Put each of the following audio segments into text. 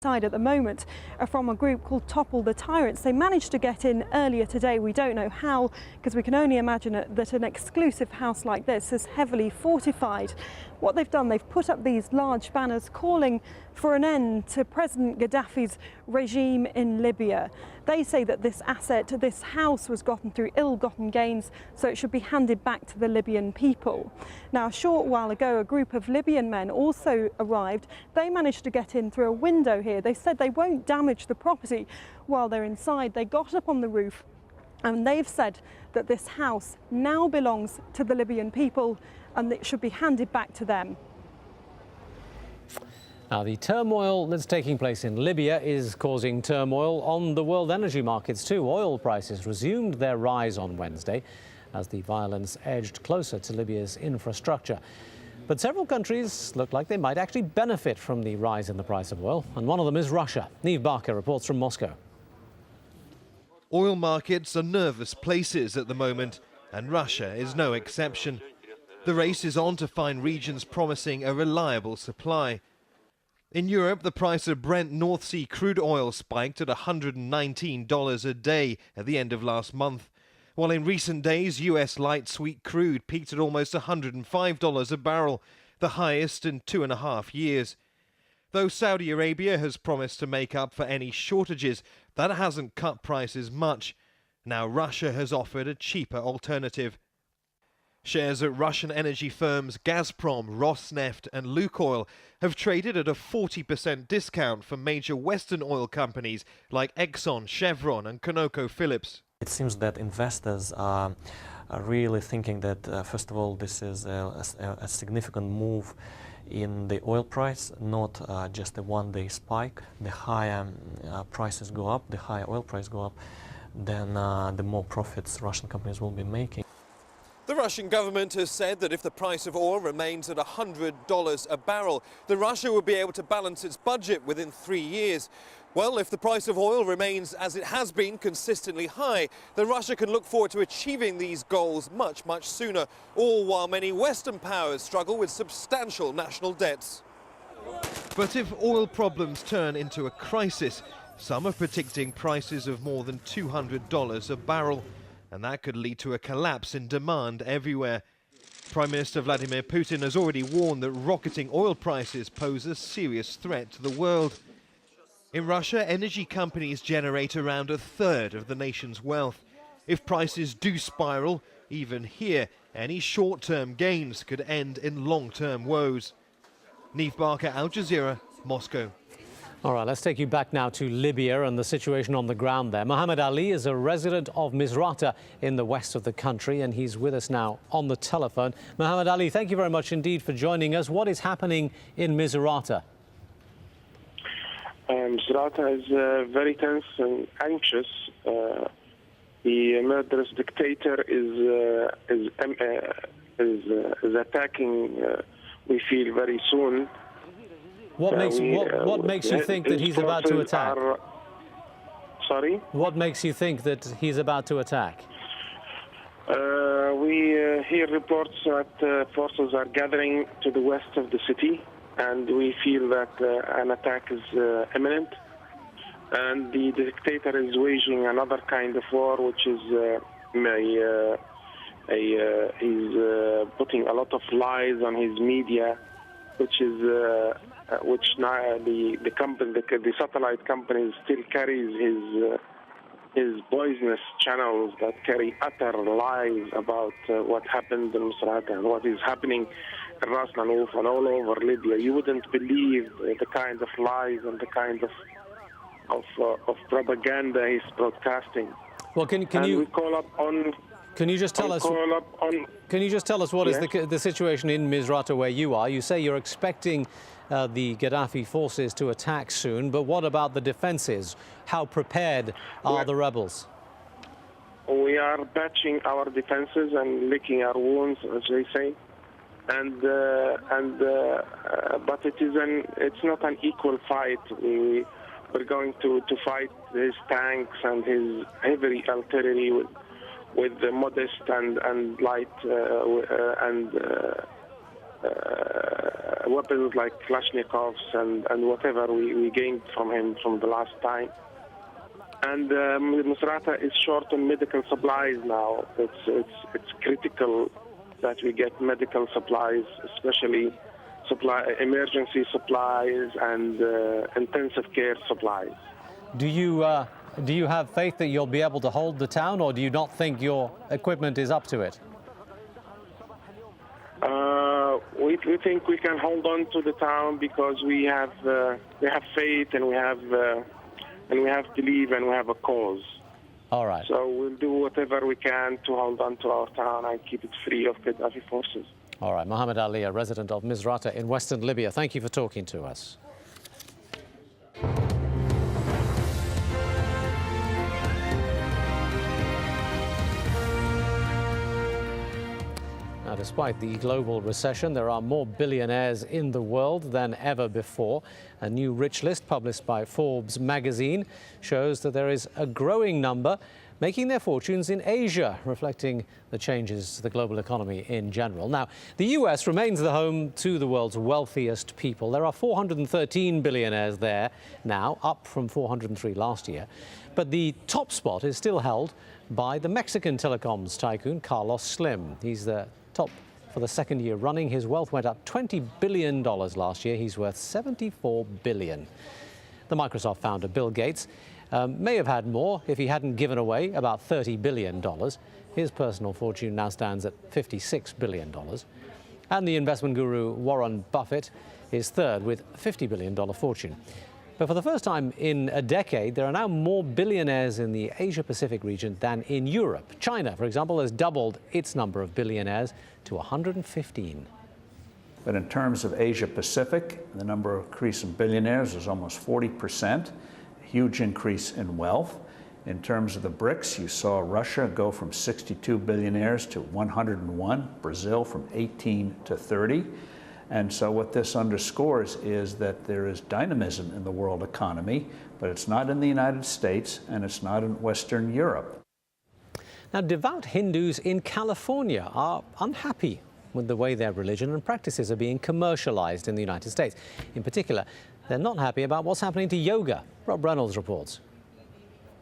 Side at the moment are from a group called Topple the Tyrants. They managed to get in earlier today. We don't know how, because we can only imagine that an exclusive house like this is heavily fortified. What they've done, they've put up these large banners calling for an end to President Gaddafi's regime in Libya. They say that this asset, this house, was gotten through ill-gotten gains, so it should be handed back to the Libyan people. Now, a short while ago, a group of Libyan men also arrived. They managed to get in through a window here. They said they won't damage the property while they're inside. They got up on the roof and they've said that this house now belongs to the Libyan people and it should be handed back to them. Now, the turmoil that's taking place in Libya is causing turmoil on the world energy markets too. Oil prices resumed their rise on Wednesday as the violence edged closer to Libya's infrastructure. But several countries look like they might actually benefit from the rise in the price of oil, and one of them is Russia. Neve Barker reports from Moscow. Oil markets are nervous places at the moment, and Russia is no exception. The race is on to find regions promising a reliable supply. In Europe, the price of Brent North Sea crude oil spiked at $119 a day at the end of last month, while in recent days, US light sweet crude peaked at almost $105 a barrel, the highest in 2.5 years. Though Saudi Arabia has promised to make up for any shortages, that hasn't cut prices much. Now Russia has offered a cheaper alternative. Shares at Russian energy firms Gazprom, Rosneft and Lukoil have traded at a 40% discount for major Western oil companies like Exxon, Chevron and ConocoPhillips. It seems that investors are really thinking that, first of all, this is a significant move in the oil price, not just a one-day spike. The higher prices go up, the higher oil price go up, then the more profits Russian companies will be making. The Russian government has said that if the price of oil remains at $100 a barrel, then Russia will be able to balance its budget within 3 years. Well, if the price of oil remains as it has been, consistently high, then Russia can look forward to achieving these goals much, much sooner, all while many Western powers struggle with substantial national debts. But if oil problems turn into a crisis, some are predicting prices of more than $200 a barrel. And that could lead to a collapse in demand everywhere. Prime Minister Vladimir Putin has already warned that rocketing oil prices pose a serious threat to the world. In Russia, energy companies generate around 1/3 of the nation's wealth. If prices do spiral, even here, any short-term gains could end in long-term woes. Neve Barker, AlJazeera, Moscow. All right, let's take you back now to Libya and the situation on the ground there. Mohammed Ali is a resident of Misrata in the west of the country, and he's with us now on the telephone. Mohammed Ali, thank you very much indeed for joining us. What is happening in Misrata? Misrata is very tense and anxious. The murderous dictator is attacking. We feel very soon. What makes you think that he's about to attack? Sorry? What makes you think that he's about to attack? We hear reports that forces are gathering to the west of the city, and we feel that an attack is imminent. And the dictator is waging another kind of war, which is he's putting a lot of lies on his media, which now the satellite companies still carries his poisonous channels that carry utter lies about what happened in Misrata and what is happening in Ras Lanuf and all over Libya. You wouldn't believe the kind of lies and the kind of propaganda he's broadcasting. Well, can you call up on? Can you just tell us? Can you just tell us what is the situation in Misrata where you are? You say you're expecting the Gaddafi forces to attack soon, but what about the defences? How prepared are the rebels? We are patching our defences and licking our wounds, as they say, but it's not an equal fight. We're going to fight his tanks and his heavy artillery with the modest and light weapons like Kalashnikovs and whatever we gained from him from the last time. And Misrata is short on medical supplies now. It's critical that we get medical supplies, especially emergency supplies and intensive care supplies. Do you have faith that you'll be able to hold the town, or do you not think your equipment is up to it? We think we can hold on to the town because we have faith and we have belief and we have a cause. All right. So we'll do whatever we can to hold on to our town and keep it free of Gaddafi forces. All right, Mohammed Ali, a resident of Misrata in western Libya. Thank you for talking to us. Now, despite the global recession, there are more billionaires in the world than ever before. A new rich list published by Forbes magazine shows that there is a growing number making their fortunes in Asia, reflecting the changes to the global economy in general. Now, the US remains the home to the world's wealthiest people. There are 413 billionaires there now, up from 403 last year. But the top spot is still held by the Mexican telecoms tycoon Carlos Slim. He's the top for the second year running. His wealth went up $20 billion last year. He's worth $74 billion. The Microsoft founder, Bill Gates, may have had more if he hadn't given away about $30 billion. His personal fortune now stands at $56 billion. And the investment guru Warren Buffett is third with a $50 billion fortune. But for the first time in a decade, there are now more billionaires in the Asia-Pacific region than in Europe. China, for example, has doubled its number of billionaires to 115. But in terms of Asia-Pacific, the number of increase in billionaires is almost 40%, a huge increase in wealth. In terms of the BRICS, you saw Russia go from 62 billionaires to 101, Brazil from 18 to 30. And so what this underscores is that there is dynamism in the world economy, but it's not in the United States and it's not in Western Europe. Now, devout Hindus in California are unhappy with the way their religion and practices are being commercialized in the United States. In particular, they're not happy about what's happening to yoga. Rob Reynolds reports.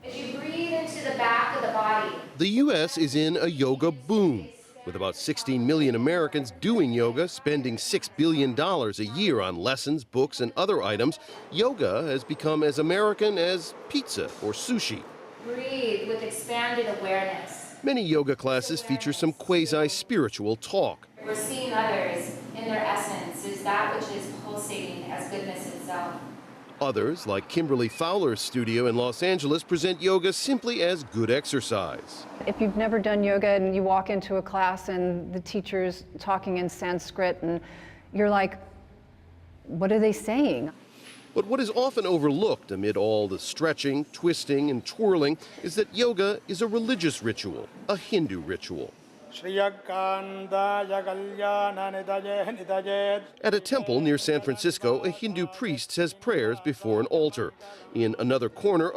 As you breathe into the back of the body. The U.S. is in a yoga boom, with about 16 million Americans doing yoga, spending $6 billion a year on lessons, books, and other items. Yoga has become as American as pizza or sushi. Breathe with expanded awareness. Many yoga classes feature some quasi-spiritual talk. We're seeing others in their essence is that which is pulsating as goodness itself. Others, like Kimberly Fowler's studio in Los Angeles, present yoga simply as good exercise. If you've never done yoga and you walk into a class and the teacher's talking in Sanskrit and you're like, what are they saying? But what is often overlooked amid all the stretching, twisting, and twirling is that yoga is a religious ritual, a Hindu ritual. At a temple near San Francisco, a Hindu priest says prayers before an altar. In another corner,